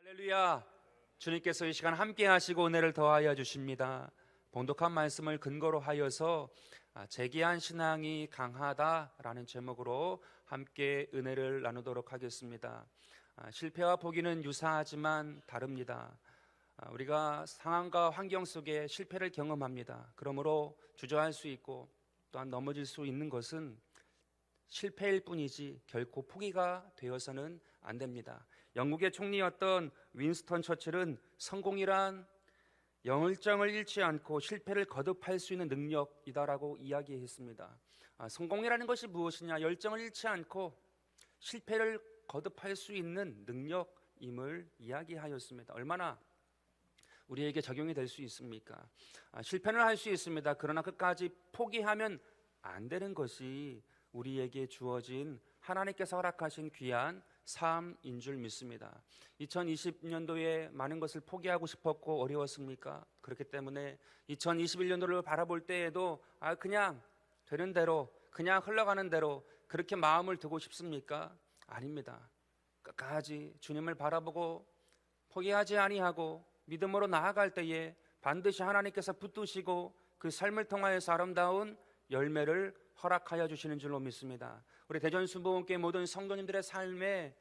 할렐루야. 주님께서 이 시간 함께 하시고 은혜를 더하여 주십니다. 본독한 말씀을 근거로 하여서 재기한 신앙이 강하다라는 제목으로 함께 은혜를 나누도록 하겠습니다. 실패와 포기는 유사하지만 다릅니다. 우리가 상황과 환경 속에 실패를 경험합니다. 그러므로 주저할 수 있고 또한 넘어질 수 있는 것은 실패일 뿐이지 결코 포기가 되어서는 안 됩니다. 영국의 총리였던 윈스턴 처칠은 성공이란 열정을 잃지 않고 실패를 거듭할 수 있는 능력이다라고 이야기했습니다. 성공이라는 것이 무엇이냐? 열정을 잃지 않고 실패를 거듭할 수 있는 능력임을 이야기하였습니다. 얼마나 우리에게 적용이 될 수 있습니까? 실패는 할 수 있습니다. 그러나 끝까지 포기하면 안 되는 것이 우리에게 주어진 하나님께서 허락하신 귀한 삶인 줄 믿습니다. 2020년도에 많은 것을 포기하고 싶었고 어려웠습니까? 그렇기 때문에 2021년도를 바라볼 때에도 그냥 되는 대로 그냥 흘러가는 대로 그렇게 마음을 두고 싶습니까? 아닙니다. 끝까지 주님을 바라보고 포기하지 아니하고 믿음으로 나아갈 때에 반드시 하나님께서 붙드시고 그 삶을 통하여서 아름다운 열매를 허락하여 주시는 줄로 믿습니다. 우리 대전순복음교회 모든 성도님들의 삶에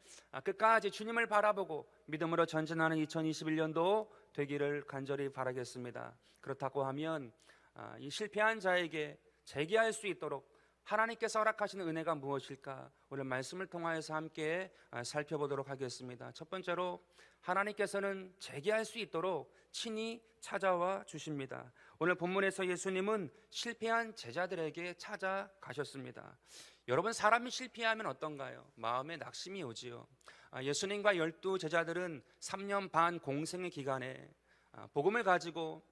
끝까지 주님을 바라보고 믿음으로 전진하는 2021년도 되기를 간절히 바라겠습니다. 그렇다고 하면 이 실패한 자에게 재기할 수 있도록 하나님께서 허락하시는 은혜가 무엇일까? 오늘 말씀을 통하여서 함께 살펴보도록 하겠습니다. 첫 번째로 하나님께서는 재기할 수 있도록 친히 찾아와 주십니다. 오늘 본문에서 예수님은 실패한 제자들에게 찾아가셨습니다. 여러분, 사람이 실패하면 어떤가요? 마음에 낙심이 오지요. 예수님과 12 제자들은 3년 반 공생의 기간에 복음을 가지고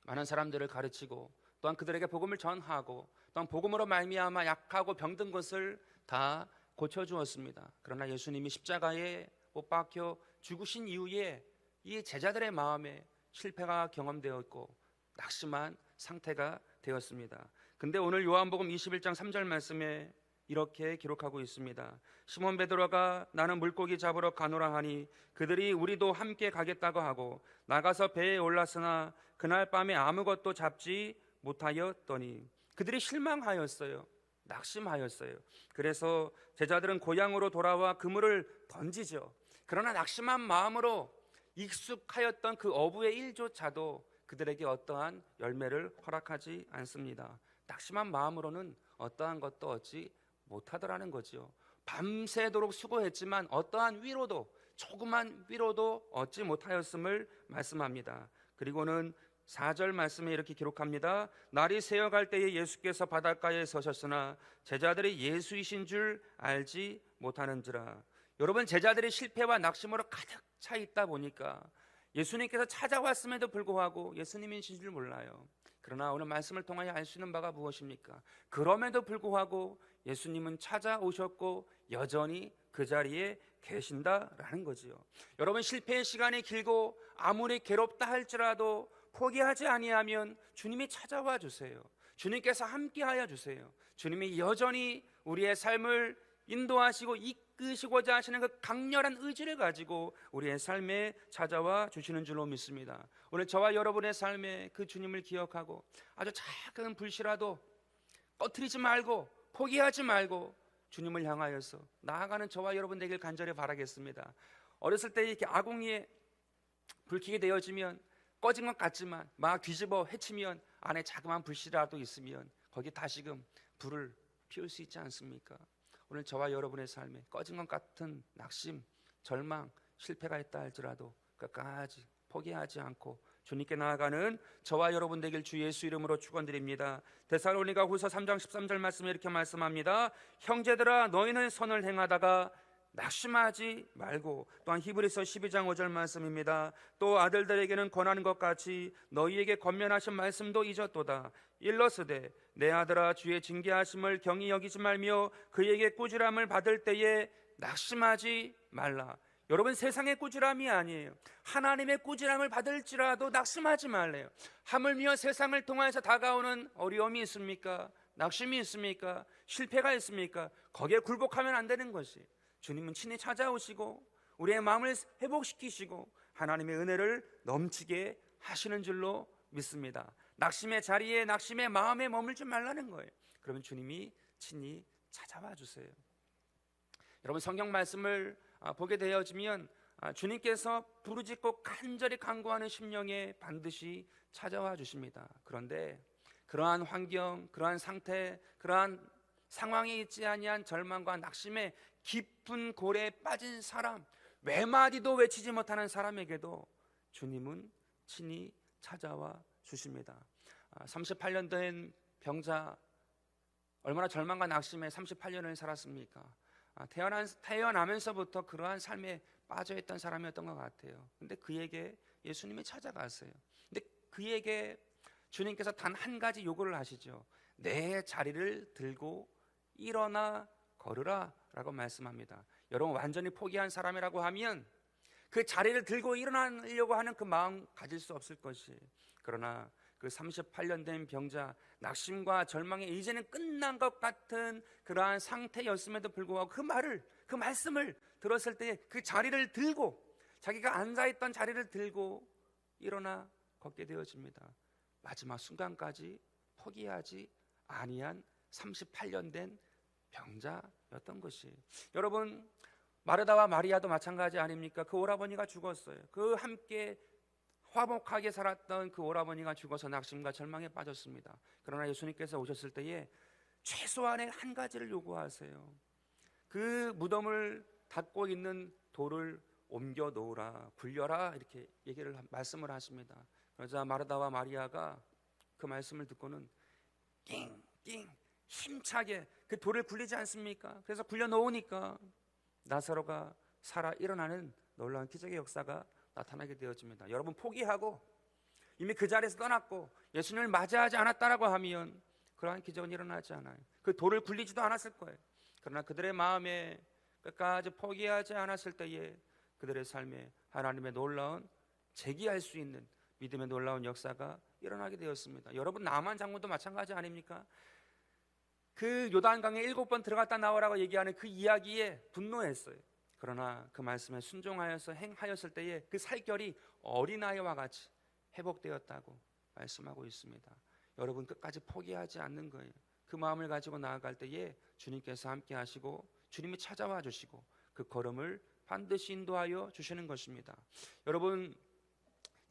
많은 사람들을 가르치고 또한 그들에게 복음을 전하고 또한 복음으로 말미암아 약하고 병든 것을 다 고쳐주었습니다. 그러나 예수님이 십자가에 못 박혀 죽으신 이후에 이 제자들의 마음에 실패가 경험되었고 낙심한 상태가 되었습니다. 근데 오늘 요한복음 21장 3절 말씀에 이렇게 기록하고 있습니다. 시몬 베드로가 나는 물고기 잡으러 가노라 하니 그들이 우리도 함께 가겠다고 하고 나가서 배에 올랐으나 그날 밤에 아무것도 잡지 못하였더니 그들이 실망하였어요. 낙심하였어요. 그래서 제자들은 고향으로 돌아와 그물을 던지죠. 그러나 낙심한 마음으로 익숙하였던 그 어부의 일조차도 그들에게 어떠한 열매를 허락하지 않습니다. 낙심한 마음으로는 어떠한 것도 얻지 못하더라는 거죠. 밤새도록 수고했지만 어떠한 위로도, 조그만 위로도 얻지 못하였음을 말씀합니다. 그리고는 4절 말씀에 이렇게 기록합니다. 날이 새어갈 때에 예수께서 바닷가에 서셨으나 제자들이 예수이신 줄 알지 못하는지라. 여러분, 제자들이 실패와 낙심으로 가득 차 있다 보니까 예수님께서 찾아왔음에도 불구하고 예수님이신 줄 몰라요. 그러나 오늘 말씀을 통하여 알 수 있는 바가 무엇입니까? 그럼에도 불구하고 예수님은 찾아오셨고 여전히 그 자리에 계신다라는 거지요. 여러분, 실패의 시간이 길고 아무리 괴롭다 할지라도 포기하지 아니하면 주님이 찾아와 주세요. 주님께서 함께하여 주세요. 주님이 여전히 우리의 삶을 인도하시고 이끄시고자 하시는 그 강렬한 의지를 가지고 우리의 삶에 찾아와 주시는 줄로 믿습니다. 오늘 저와 여러분의 삶에 그 주님을 기억하고 아주 작은 불씨라도 꺼트리지 말고 포기하지 말고 주님을 향하여서 나아가는 저와 여러분 되길 간절히 바라겠습니다. 어렸을 때 이렇게 아궁이에 불 켜게 되어지면 꺼진 것 같지만 막 뒤집어 헤치면 안에 자그마한 불씨라도 있으면 거기 다시금 불을 피울 수 있지 않습니까? 오늘 저와 여러분의 삶에 꺼진 것 같은 낙심, 절망, 실패가 있다 할지라도 끝까지 포기하지 않고 주님께 나아가는 저와 여러분 되길 주 예수 이름으로 축원드립니다. 데살로니가 후서 3장 13절 말씀에 이렇게 말씀합니다. 형제들아 너희는 선을 행하다가 낙심하지 말고, 또한 히브리서 12장 5절 말씀입니다. 또 아들들에게는 권하는 것 같이 너희에게 권면하신 말씀도 잊었도다. 일러스되 내 아들아 주의 징계하심을 경히 여기지 말며 그에게 꾸지람을 받을 때에 낙심하지 말라. 여러분, 세상의 꾸지람이 아니에요. 하나님의 꾸지람을 받을지라도 낙심하지 말래요. 하물며 세상을 통해서 다가오는 어려움이 있습니까? 낙심이 있습니까? 실패가 있습니까? 거기에 굴복하면 안 되는 것이 주님은 친히 찾아오시고 우리의 마음을 회복시키시고 하나님의 은혜를 넘치게 하시는 줄로 믿습니다. 낙심의 자리에, 낙심의 마음에 머물지 말라는 거예요. 그러면 주님이 친히 찾아와 주세요. 여러분, 성경 말씀을 보게 되어지면 주님께서 부르짖고 간절히 간구하는 심령에 반드시 찾아와 주십니다. 그런데 그러한 환경, 그러한 상태, 그러한 상황에 있지 아니한 절망과 낙심의 깊은 고래에 빠진 사람, 외마디도 외치지 못하는 사람에게도 주님은 친히 찾아와 주십니다. 38년 된 병자, 얼마나 절망과 낙심에 38년을 살았습니까? 태어나면서부터 그러한 삶에 빠져있던 사람이었던 것 같아요. 근데 그에게 예수님이 찾아갔어요. 근데 그에게 주님께서 단 한 가지 요구를 하시죠. 내 자리를 들고 일어나 걸으라 라고 말씀합니다. 여러분, 완전히 포기한 사람이라고 하면 그 자리를 들고 일어나려고 하는 그 마음 가질 수 없을 것이에요. 그러나 그 38년 된 병자, 낙심과 절망에 이제는 끝난 것 같은 그러한 상태였음에도 불구하고 그 말씀을 들었을 때 그 자리를 들고, 자기가 앉아있던 자리를 들고 일어나 걷게 되어집니다. 마지막 순간까지 포기하지 아니한 38년 된 병자였던 것이. 여러분, 마르다와 마리아도 마찬가지 아닙니까? 그 오라버니가 죽었어요. 그 함께 화목하게 살았던 그 오라버니가 죽어서 낙심과 절망에 빠졌습니다. 그러나 예수님께서 오셨을 때에 최소한의 한 가지를 요구하세요. 그 무덤을 닫고 있는 돌을 옮겨 놓으라, 굴려라, 이렇게 말씀을 하십니다. 그러자 마르다와 마리아가 그 말씀을 듣고는 낑낑 힘차게 그 돌을 굴리지 않습니까? 그래서 굴려 놓으니까 나사로가 살아 일어나는 놀라운 기적의 역사가 나타나게 되어집니다. 여러분, 포기하고 이미 그 자리에서 떠났고 예수님을 맞이하지 않았다라고 하면 그러한 기적은 일어나지 않아요. 그 돌을 굴리지도 않았을 거예요. 그러나 그들의 마음에 끝까지 포기하지 않았을 때에 그들의 삶에 하나님의 놀라운, 재기할 수 있는 믿음의 놀라운 역사가 일어나게 되었습니다. 여러분, 나만 장군도 마찬가지 아닙니까? 그 요단강에 7번 들어갔다 나오라고 얘기하는 그 이야기에 분노했어요. 그러나 그 말씀에 순종하여서 행하였을 때에 그 살결이 어린아이와 같이 회복되었다고 말씀하고 있습니다. 여러분, 끝까지 포기하지 않는 거예요. 그 마음을 가지고 나아갈 때에 주님께서 함께 하시고 주님이 찾아와 주시고 그 걸음을 반드시 인도하여 주시는 것입니다. 여러분,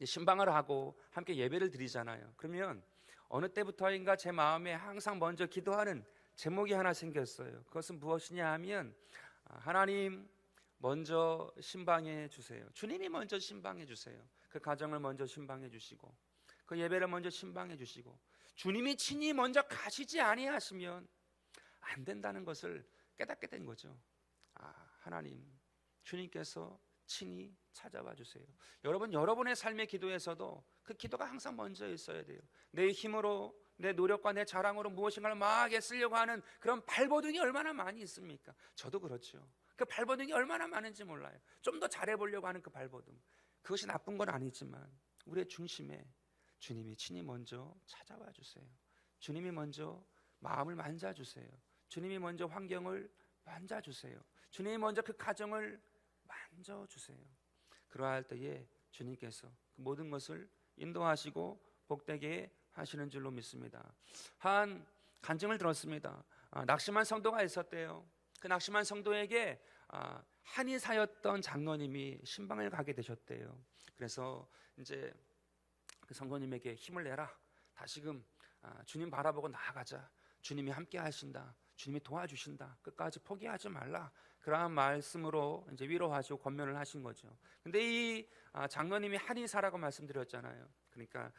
신방을 하고 함께 예배를 드리잖아요. 그러면 어느 때부터인가 제 마음에 항상 먼저 기도하는 제목이 하나 생겼어요. 그것은 무엇이냐 하면, 하나님 먼저 신방해 주세요. 주님이 먼저 신방해 주세요. 그 가정을 먼저 신방해 주시고 그 예배를 먼저 신방해 주시고 주님이 친히 먼저 가시지 아니하시면 안 된다는 것을 깨닫게 된 거죠. 하나님, 주님께서 친히 찾아와 주세요. 여러분, 여러분의 삶의 기도에서도 그 기도가 항상 먼저 있어야 돼요. 내 힘으로, 내 노력과 내 자랑으로 무엇인가를 막 애쓰려고 하는 그런 발버둥이 얼마나 많이 있습니까? 저도 그렇죠. 그 발버둥이 얼마나 많은지 몰라요. 좀 더 잘해보려고 하는 그 발버둥, 그것이 나쁜 건 아니지만 우리의 중심에 주님이 친히 먼저 찾아와 주세요. 주님이 먼저 마음을 만져주세요. 주님이 먼저 환경을 만져주세요. 주님이 먼저 그 가정을 만져주세요. 그러할 때에 주님께서 그 모든 것을 인도하시고 복되게 하시는 줄로 믿습니다. 한 간증을 들었습니다. 낙심한 성도가 있었대요. 그 낙심한 성도에게 한의사였던 장로님이 신방을 가게 되셨대요. 그래서 이제 그 성도님에게 힘을 내라, 다시금 주님 바라보고 나아가자, 주님이 함께 하신다, 주님이 도와주신다, 끝까지 포기하지 말라, 그러한 말씀으로 이제 위로하시고 권면을 하신 거죠. 근데 이 장로님이 한의사라고 말씀드렸잖아요. 그러니까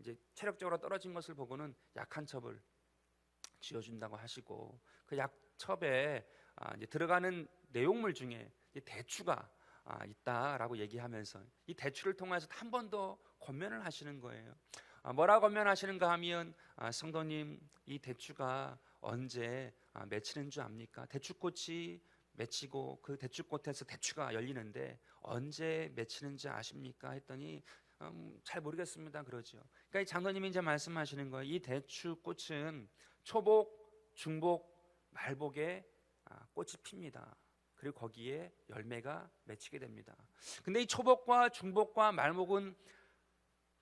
이제 체력적으로 떨어진 것을 보고는 약한 첩을 쥐어준다고 하시고, 그 약첩에 이제 들어가는 내용물 중에 대추가 있다라고 얘기하면서 이 대추를 통해서 한 번 더 권면을 하시는 거예요. 뭐라고 권면하시는가 하면, 성도님, 이 대추가 언제 맺히는 줄 압니까? 대추꽃이 맺히고 그 대추꽃에서 대추가 열리는데 언제 맺히는지 아십니까? 했더니 잘 모르겠습니다 그러죠. 그러니까 이 장로님이 이제 말씀하시는 거예요. 이 대추꽃은 초복, 중복, 말복에 꽃이 핍니다. 그리고 거기에 열매가 맺히게 됩니다. 근데 이 초복과 중복과 말복은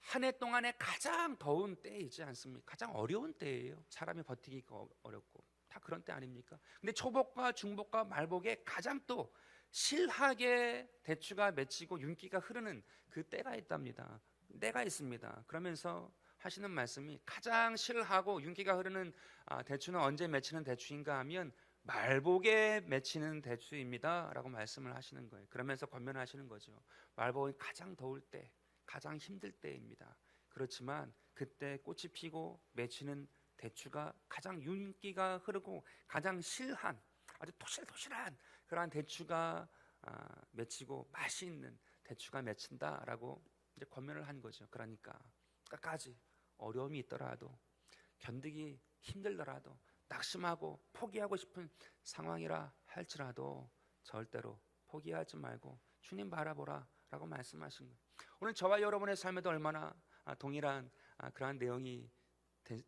한 해 동안에 가장 더운 때이지 않습니까? 가장 어려운 때예요. 사람이 버티기가 어렵고 다 그런 때 아닙니까? 근데 초복과 중복과 말복에 가장 또 실하게 대추가 맺히고 윤기가 흐르는 그 때가 있답니다. 때가 있습니다. 그러면서 하시는 말씀이 가장 실하고 윤기가 흐르는 대추는 언제 맺히는 대추인가 하면 말복에 맺히는 대추입니다 라고 말씀을 하시는 거예요. 그러면서 권면하시는 거죠. 말복이 가장 더울 때, 가장 힘들 때입니다. 그렇지만 그때 꽃이 피고 맺히는 대추가 가장 윤기가 흐르고 가장 실한, 아주 토실토실한 그러한 대추가 맺히고 맛이 있는 대추가 맺힌다라고 이제 권면을 한 거죠. 그러니까 끝까지 어려움이 있더라도, 견디기 힘들더라도, 낙심하고 포기하고 싶은 상황이라 할지라도 절대로 포기하지 말고 주님 바라보라 라고 말씀하신 거예요. 오늘 저와 여러분의 삶에도 얼마나 동일한 그러한 내용이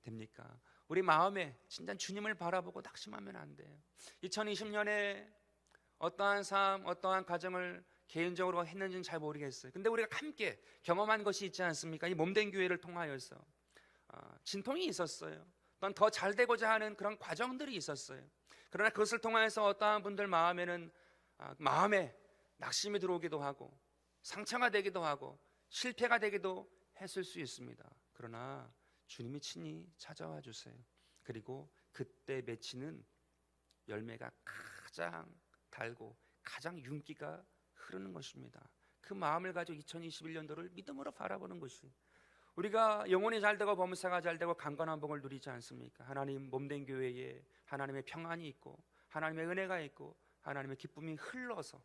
됩니까? 우리 마음에 진짜 주님을 바라보고 낙심하면 안 돼요. 2020년에 어떠한 삶, 어떠한 가정을 개인적으로 했는지는 잘 모르겠어요. 근데 우리가 함께 경험한 것이 있지 않습니까? 이 몸된 교회를 통하여서 진통이 있었어요. 또한 더 잘 되고자 하는 그런 과정들이 있었어요. 그러나 그것을 통하여서 어떠한 분들 마음에는 마음에 낙심이 들어오기도 하고 상처가 되기도 하고 실패가 되기도 했을 수 있습니다. 그러나 주님이 친히 찾아와 주세요. 그리고 그때 맺히는 열매가 가장 달고 가장 윤기가 흐르는 것입니다. 그 마음을 가지고 2021년도를 믿음으로 바라보는 것이, 우리가 영혼이 잘 되고 범사가 잘 되고 강건한 복을 누리지 않습니까? 하나님 몸된 교회에 하나님의 평안이 있고 하나님의 은혜가 있고 하나님의 기쁨이 흘러서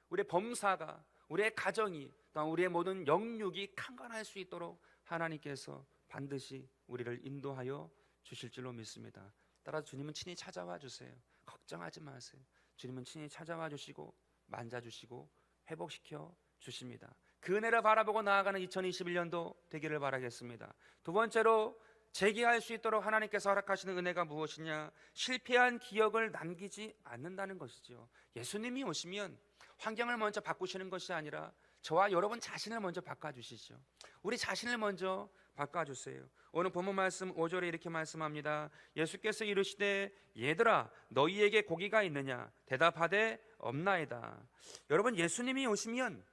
우리의 범사가, 우리의 가정이, 또한 우리의 모든 영육이 강건할 수 있도록 하나님께서 반드시 우리를 인도하여 주실 줄로 믿습니다. 따라서 주님은 친히 찾아와 주세요. 걱정하지 마세요. 주님은 친히 찾아와 주시고 만져주시고 회복시켜 주십니다. 그 은혜를 바라보고 나아가는 2021년도 되기를 바라겠습니다. 두 번째로 재기할 수 있도록 하나님께서 허락하시는 은혜가 무엇이냐? 실패한 기억을 남기지 않는다는 것이죠. 예수님이 오시면 환경을 먼저 바꾸시는 것이 아니라 저와 여러분 자신을 먼저 바꿔주시죠. 우리 자신을 먼저 바꿔주세요. 오늘 본문 말씀 5절에 이렇게 말씀합니다. 예수께서 이르시되 얘들아 너희에게 고기가 있느냐? 대답하되 없나이다. 여러분, 예수님이 오시면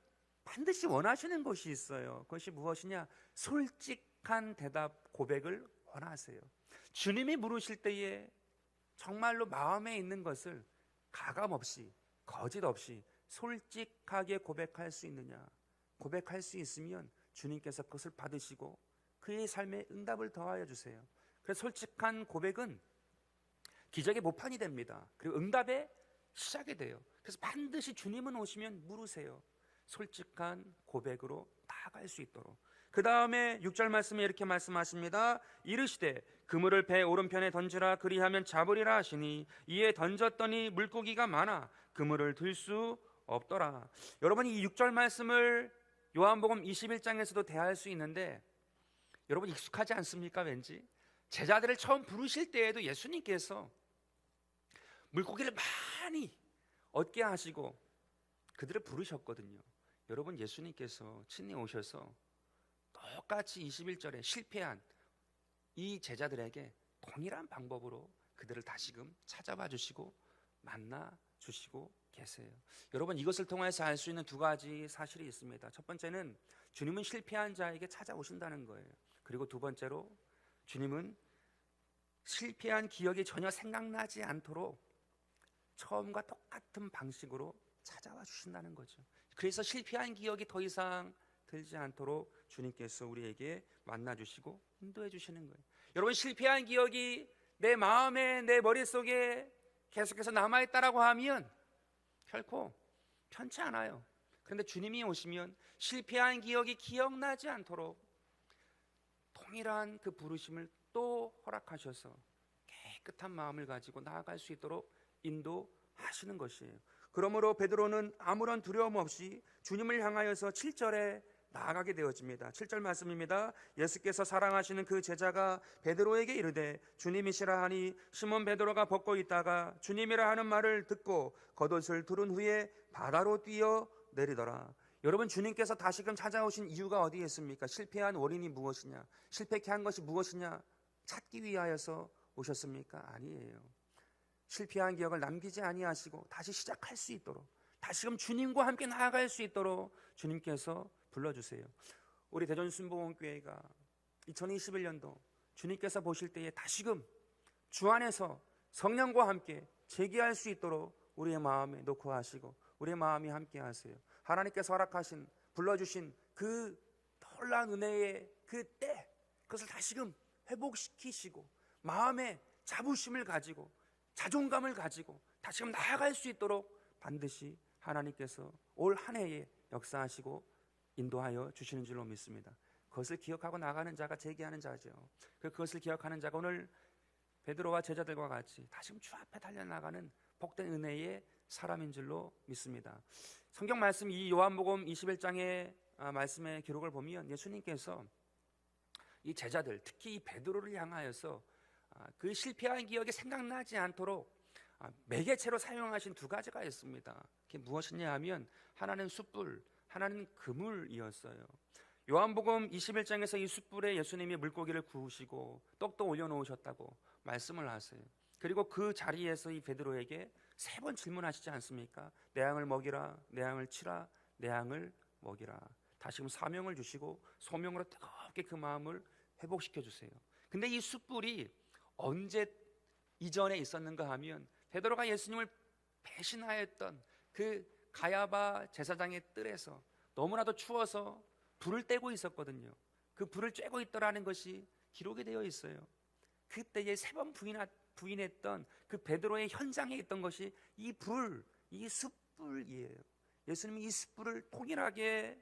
반드시 원하시는 것이 있어요. 그것이 무엇이냐? 솔직한 대답, 고백을 원하세요. 주님이 물으실 때에 정말로 마음에 있는 것을 가감 없이, 거짓 없이 솔직하게 고백할 수 있느냐? 고백할 수 있으면 주님께서 그것을 받으시고 그의 삶에 응답을 더하여 주세요. 그래서 솔직한 고백은 기적의 모판이 됩니다. 그리고 응답의 시작이 돼요. 그래서 반드시 주님은 오시면 물으세요. 솔직한 고백으로 나아갈 수 있도록. 그 다음에 6절 말씀에 이렇게 말씀하십니다. 이르시되 그물을 배 오른편에 던지라 그리하면 잡으리라 하시니 이에 던졌더니 물고기가 많아 그물을 들 수 없더라. 여러분, 이 6절 말씀을 요한복음 21장에서도 대할 수 있는데 여러분 익숙하지 않습니까? 왠지 제자들을 처음 부르실 때에도 예수님께서 물고기를 많이 얻게 하시고 그들을 부르셨거든요. 여러분, 예수님께서 친히 오셔서 똑같이 21절에 실패한 이 제자들에게 동일한 방법으로 그들을 다시금 찾아봐 주시고 만나 주시고 계세요. 여러분, 이것을 통해서 알 수 있는 두 가지 사실이 있습니다. 첫 번째는 주님은 실패한 자에게 찾아오신다는 거예요. 그리고 두 번째로 주님은 실패한 기억이 전혀 생각나지 않도록 처음과 똑같은 방식으로 찾아와 주신다는 거죠. 그래서 실패한 기억이 더 이상 들지 않도록 주님께서 우리에게 만나주시고 인도해 주시는 거예요. 여러분, 실패한 기억이 내 마음에, 내 머릿속에 계속해서 남아있다라고 하면 결코 편치 않아요. 그런데 주님이 오시면 실패한 기억이 기억나지 않도록 동일한 그 부르심을 또 허락하셔서 깨끗한 마음을 가지고 나아갈 수 있도록 인도하시는 것이에요. 그러므로 베드로는 아무런 두려움 없이 주님을 향하여서 7절에 나아가게 되어집니다. 7절 말씀입니다. 예수께서 사랑하시는 그 제자가 베드로에게 이르되 주님이시라 하니 시몬 베드로가 벗고 있다가 주님이라 하는 말을 듣고 겉옷을 두른 후에 바다로 뛰어 내리더라. 여러분, 주님께서 다시금 찾아오신 이유가 어디에 있습니까? 실패한 원인이 무엇이냐? 실패케 한 것이 무엇이냐? 찾기 위하여서 오셨습니까? 아니에요. 실패한 기억을 남기지 아니하시고 다시 시작할 수 있도록, 다시금 주님과 함께 나아갈 수 있도록 주님께서 불러주세요. 우리 대전순복음교회가 2021년도 주님께서 보실 때에 다시금 주 안에서 성령과 함께 재기할 수 있도록 우리의 마음에 놓고 하시고 우리의 마음이 함께 하세요. 하나님께서 허락하신, 불러주신 그 놀라운 은혜의 그 때, 그것을 다시금 회복시키시고 마음에 자부심을 가지고 자존감을 가지고 다시금 나아갈 수 있도록 반드시 하나님께서 올 한 해에 역사하시고 인도하여 주시는 줄로 믿습니다. 그것을 기억하고 나가는 자가 재기하는 자죠. 그것을 기억하는 자가 오늘 베드로와 제자들과 같이 다시금 주 앞에 달려나가는 복된 은혜의 사람인 줄로 믿습니다. 성경 말씀, 이 요한복음 21장의 말씀의 기록을 보면 예수님께서 이 제자들, 특히 이 베드로를 향하여서 그 실패한 기억이 생각나지 않도록 매개체로 사용하신 두 가지가 있습니다. 그게 무엇이냐 하면 하나는 숯불, 하나는 그물이었어요. 요한복음 21장에서 이 숯불에 예수님이 물고기를 구우시고 떡도 올려놓으셨다고 말씀을 하세요. 그리고 그 자리에서 이 베드로에게 3번 질문하시지 않습니까? 내 양을 먹이라, 내 양을 치라, 내 양을 먹이라. 다시금 사명을 주시고 소명으로 뜨겁게 그 마음을 회복시켜 주세요. 근데 이 숯불이 언제 이전에 있었는가 하면 베드로가 예수님을 배신하였던 그 가야바 제사장의 뜰에서 너무나도 추워서 불을 떼고 있었거든요. 그 불을 쬐고 있더라는 것이 기록이 되어 있어요. 그때에 3번 부인했던 그 베드로의 현장에 있던 것이 이 불, 이 숯불이에요. 예수님이 이 숯불을 통일하게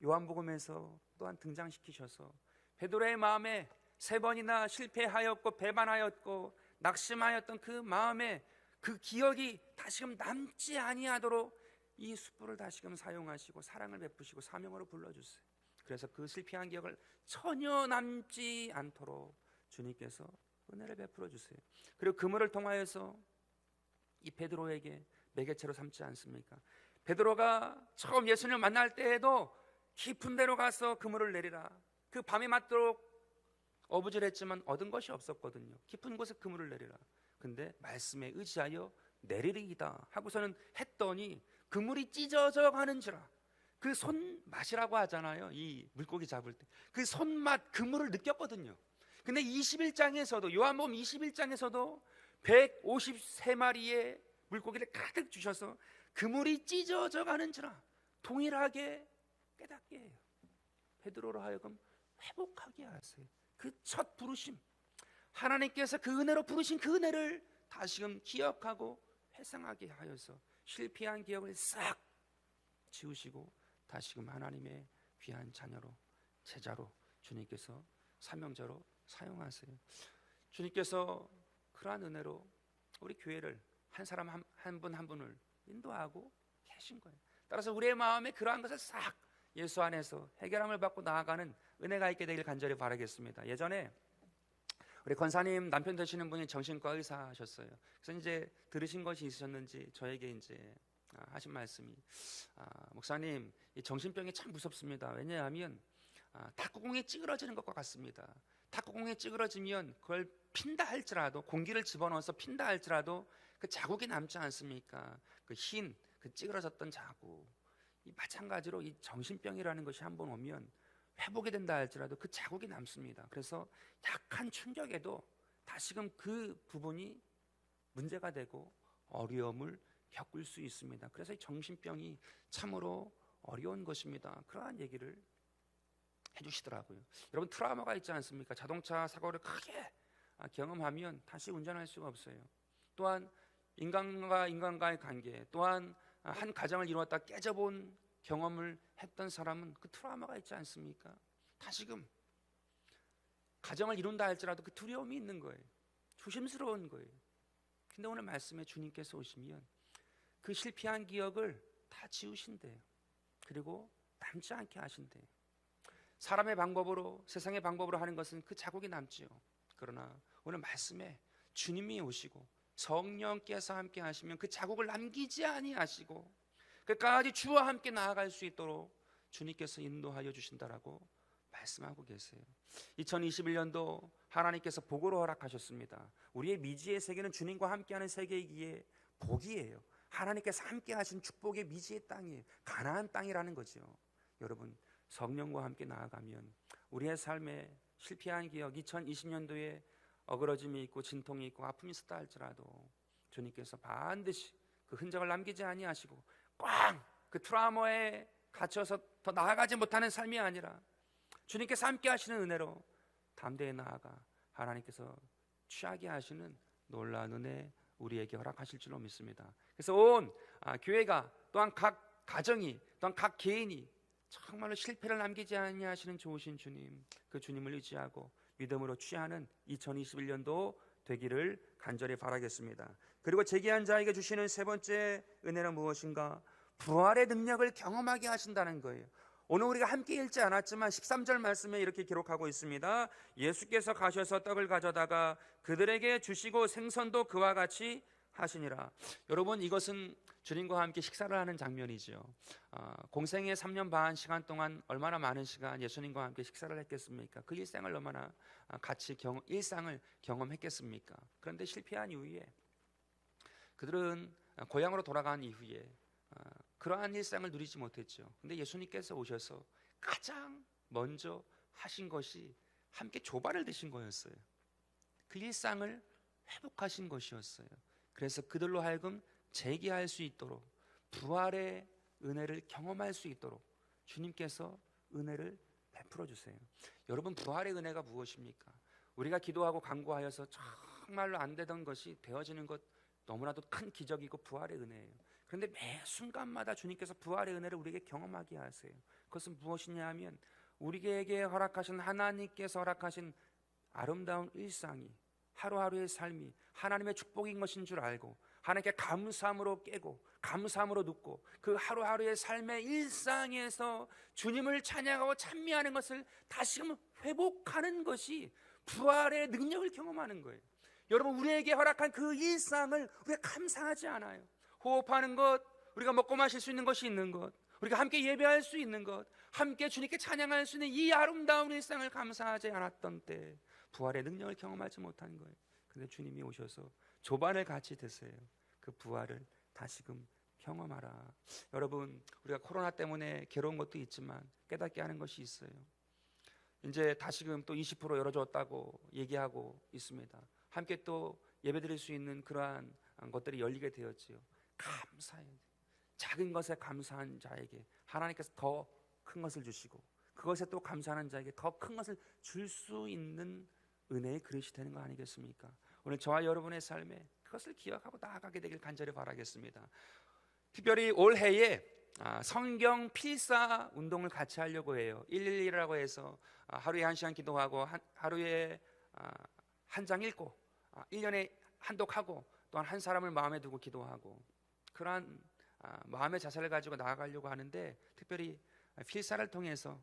요한복음에서 또한 등장시키셔서 베드로의 마음에 3번이나 실패하였고 배반하였고 낙심하였던 그 마음에 그 기억이 다시금 남지 아니하도록 이 숯불을 다시금 사용하시고 사랑을 베푸시고 사명으로 불러주세요. 그래서 그 실패한 기억을 전혀 남지 않도록 주님께서 은혜를 베풀어 주세요. 그리고 그물을 통하여서 이 베드로에게 매개체로 삼지 않습니까? 베드로가 처음 예수님을 만날 때에도 깊은 데로 가서 그물을 내리라, 그 밤이 맞도록 어부질했지만 얻은 것이 없었거든요. 깊은 곳에 그물을 내리라. 근데 말씀에 의지하여 내리리이다 하고서는 했더니 그물이 찢어져 가는지라. 그 손맛이라고 하잖아요. 이 물고기 잡을 때 그 손맛, 그물을 느꼈거든요. 근데 21장에서도 요한복음 21장에서도 153마리의 물고기를 가득 주셔서 그물이 찢어져 가는지라 동일하게 깨닫게 해요. 베드로로 하여금 회복하게 하세요. 그 첫 부르심, 하나님께서 그 은혜로 부르신 그 은혜를 다시금 기억하고 회상하게 하여서 실패한 기억을 싹 지우시고 다시금 하나님의 귀한 자녀로, 제자로 주님께서 사명자로 사용하세요. 주님께서 그러한 은혜로 우리 교회를 한 사람 한 분 한 분을 인도하고 계신 거예요. 따라서 우리의 마음에 그러한 것을 싹 예수 안에서 해결함을 받고 나아가는 은혜가 있게 되길 간절히 바라겠습니다. 예전에 우리 권사님 남편 되시는 분이 정신과 의사하셨어요. 그래서 이제 들으신 것이 있으셨는지 저에게 이제 하신 말씀이, 목사님, 이 정신병이 참 무섭습니다. 왜냐하면 탁구공이 찌그러지는 것과 같습니다. 탁구공이 찌그러지면 그걸 핀다 할지라도, 공기를 집어넣어서 핀다 할지라도 그 자국이 남지 않습니까? 그 흰, 그 찌그러졌던 자국. 이 마찬가지로 이 정신병이라는 것이 한번 오면 회복이 된다 할지라도 그 자국이 남습니다. 그래서 약한 충격에도 다시금 그 부분이 문제가 되고 어려움을 겪을 수 있습니다. 그래서 이 정신병이 참으로 어려운 것입니다. 그러한 얘기를 해주시더라고요. 여러분, 트라우마가 있지 않습니까? 자동차 사고를 크게 경험하면 다시 운전할 수가 없어요. 또한 인간과 인간과의 관계, 또한 한 가정을 이루었다 깨져본 경험을 했던 사람은 그 트라우마가 있지 않습니까? 다시금 가정을 이룬다 할지라도 그 두려움이 있는 거예요. 조심스러운 거예요. 근데 오늘 말씀에 주님께서 오시면 그 실패한 기억을 다 지우신대요. 그리고 남지 않게 하신대. 사람의 방법으로, 세상의 방법으로 하는 것은 그 자국이 남지요. 그러나 오늘 말씀에 주님이 오시고 성령께서 함께 하시면 그 자국을 남기지 아니하시고 끝까지 주와 함께 나아갈 수 있도록 주님께서 인도하여 주신다라고 말씀하고 계세요. 2021년도 하나님께서 복으로 허락하셨습니다. 우리의 미지의 세계는 주님과 함께하는 세계이기에 복이에요. 하나님께서 함께 하신 축복의 미지의 땅이에요. 가나안 땅이라는 거죠. 여러분, 성령과 함께 나아가면 우리의 삶에 실패한 기억, 2020년도에 어그러짐이 있고 진통이 있고 아픔이 있었다 할지라도 주님께서 반드시 그 흔적을 남기지 아니하시고 꽝! 그 트라우마에 갇혀서 더 나아가지 못하는 삶이 아니라 주님께서 함께 하시는 은혜로 담대히 나아가 하나님께서 취하게 하시는 놀라운 은혜 우리에게 허락하실 줄로 믿습니다. 그래서 온 교회가 또한 각 가정이 또한 각 개인이 정말로 실패를 남기지 아니하시는 좋으신 주님, 그 주님을 의지하고 믿음으로 취하는 2021년도 되기를 간절히 바라겠습니다. 그리고 재기한 자에게 주시는 세 번째 은혜는 무엇인가? 부활의 능력을 경험하게 하신다는 거예요. 오늘 우리가 함께 읽지 않았지만 13절 말씀에 이렇게 기록하고 있습니다. 예수께서 가셔서 떡을 가져다가 그들에게 주시고 생선도 그와 같이 하시니라. 여러분, 이것은 주님과 함께 식사를 하는 장면이죠. 공생의 3년 반 시간 동안 얼마나 많은 시간 예수님과 함께 식사를 했겠습니까? 그 일상을 얼마나 같이 일상을 경험했겠습니까? 그런데 실패한 이후에 그들은 고향으로 돌아간 이후에 그러한 일상을 누리지 못했죠. 근데 예수님께서 오셔서 가장 먼저 하신 것이 함께 조반을 드신 거였어요. 그 일상을 회복하신 것이었어요. 그래서 그들로 하여금 재기할 수 있도록 부활의 은혜를 경험할 수 있도록 주님께서 은혜를 베풀어 주세요. 여러분, 부활의 은혜가 무엇입니까? 우리가 기도하고 간구하여서 정말로 안 되던 것이 되어지는 것 너무나도 큰 기적이고 부활의 은혜예요. 그런데 매 순간마다 주님께서 부활의 은혜를 우리에게 경험하게 하세요. 그것은 무엇이냐 하면 우리에게 허락하신 하나님께서 허락하신 아름다운 일상이, 하루하루의 삶이 하나님의 축복인 것인 줄 알고 하나님께 감사함으로 깨고 감사함으로 눕고 그 하루하루의 삶의 일상에서 주님을 찬양하고 찬미하는 것을 다시금 회복하는 것이 부활의 능력을 경험하는 거예요. 여러분, 우리에게 허락한 그 일상을 우리가 감사하지 않아요. 호흡하는 것, 우리가 먹고 마실 수 있는 것이 있는 것, 우리가 함께 예배할 수 있는 것, 함께 주님께 찬양할 수 있는 이 아름다운 일상을 감사하지 않았던 때 부활의 능력을 경험하지 못한 거예요. 그런데 주님이 오셔서 조반을 같이 드세요. 그 부활을 다시금 경험하라. 여러분, 우리가 코로나 때문에 괴로운 것도 있지만 깨닫게 하는 것이 있어요. 이제 다시금 또 20% 열어줬다고 얘기하고 있습니다. 함께 또 예배드릴 수 있는 그러한 것들이 열리게 되었지요. 감사해요. 작은 것에 감사한 자에게 하나님께서 더 큰 것을 주시고 그것에 또 감사하는 자에게 더 큰 것을 줄 수 있는 은혜의 그릇이 되는 거 아니겠습니까? 오늘 저와 여러분의 삶에 그것을 기억하고 나아가게 되길 간절히 바라겠습니다. 특별히 올해에 성경 필사 운동을 같이 하려고 해요. 111이라고 해서 하루에 1시간 기도하고 하루에 한 장 읽고 1년에 한 독하고 또한 한 사람을 마음에 두고 기도하고 그러한 마음의 자세를 가지고 나아가려고 하는데 특별히 필사를 통해서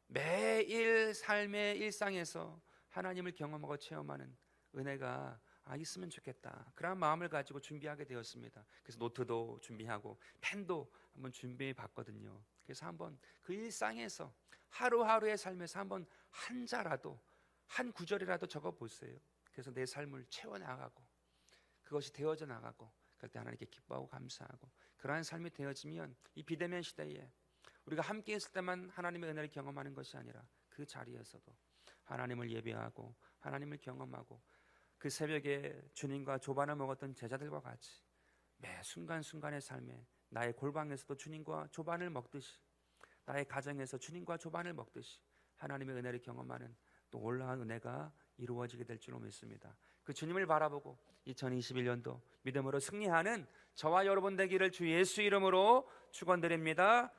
매일 삶의 일상에서 하나님을 경험하고 체험하는 은혜가 있으면 좋겠다. 그런 마음을 가지고 준비하게 되었습니다. 그래서 노트도 준비하고 펜도 한번 준비해 봤거든요. 그래서 한번 그 일상에서 하루하루의 삶에서 한번 한 자라도 한 구절이라도 적어 보세요. 그래서 내 삶을 채워나가고 그것이 되어져 나가고 그럴 때 하나님께 기뻐하고 감사하고 그러한 삶이 되어지면 이 비대면 시대에 우리가 함께 있을 때만 하나님의 은혜를 경험하는 것이 아니라 그 자리에서도 하나님을 예배하고 하나님을 경험하고 그 새벽에 주님과 조반을 먹었던 제자들과 같이 매 순간순간의 삶에 나의 골방에서도 주님과 조반을 먹듯이 나의 가정에서 주님과 조반을 먹듯이 하나님의 은혜를 경험하는 또 놀라운 은혜가 이루어지게 될 줄로 믿습니다. 그 주님을 바라보고 2021년도 믿음으로 승리하는 저와 여러분 되기를 주 예수 이름으로 축원드립니다.